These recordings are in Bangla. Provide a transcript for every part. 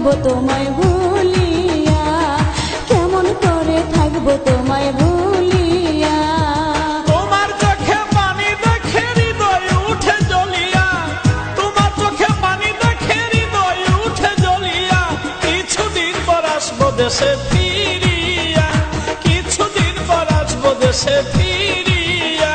থাকবো তোমায় ভুলিয়া, কেমন করে থাকবো তোমায় ভুলিয়া। তোমার চোখে পানি দেখে হৃদয় উঠে জ্বলিয়া, তোমার চোখে পানি দেখে হৃদয় উঠে জ্বলিয়া। কিছুদিন পর আসবো দেশে ফিরিয়া, কিছুদিন পর আসবো দেশে ফিরিয়া।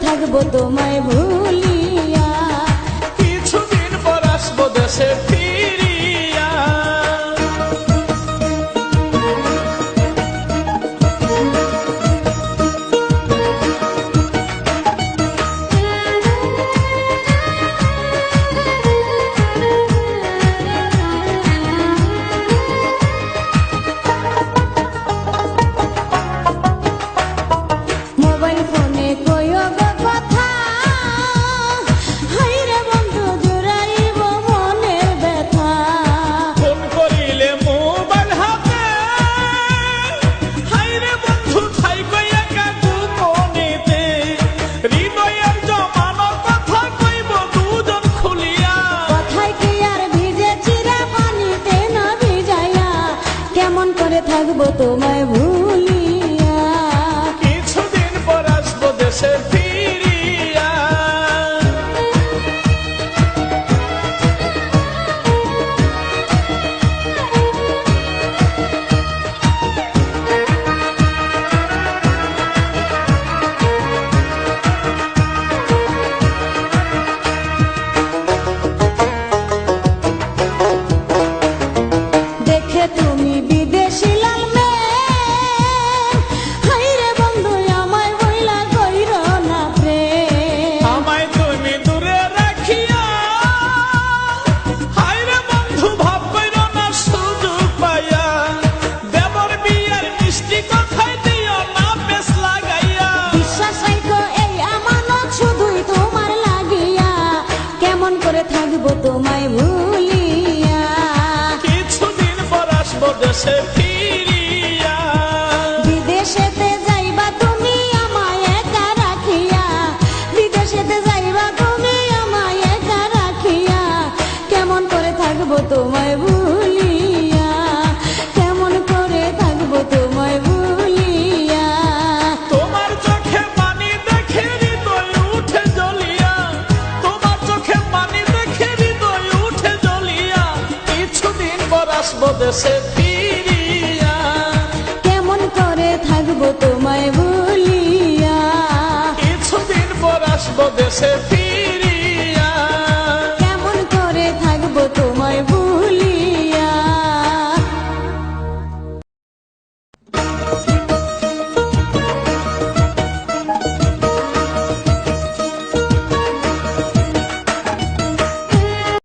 থাকবো তোমায় ভুলিয়া, কিছুদিন পর আসবো দেশে ফিরিয়া। মোবাইল ফোনে কইও থাকবো তোমায় ভুলিয়া, কিছুদিন পর আসবো দেশে ফিরিয়া। দেখে তুমি বিদেশি লাল থাকবো তোমায় ভুলিয়া, কিছুদিন পর আসবো দেশে ফিরিয়া। বিদেশেতে যাইবা তুমি আমায় একা রাখিয়া, বিদেশেতে যাইবা তুমি আমায় একা রাখিয়া। কেমন করে থাকবো তোমায় ভুলিয়া, কেমন করে থাকবো তোমায় ভুলিয়া। তোমার চোখে পানি দেখে হৃদয় উঠে জ্বলিয়া, তোমার চোখে পানি দেখে হৃদয় উঠে জ্বলিয়া। কিছুদিন পর আসবো দেশে ফিরিয়া, কেমন করে থাকবো তোমায় ভুলিয়া, কিছুদিন পর আসবো দেশে ফিরিয়া।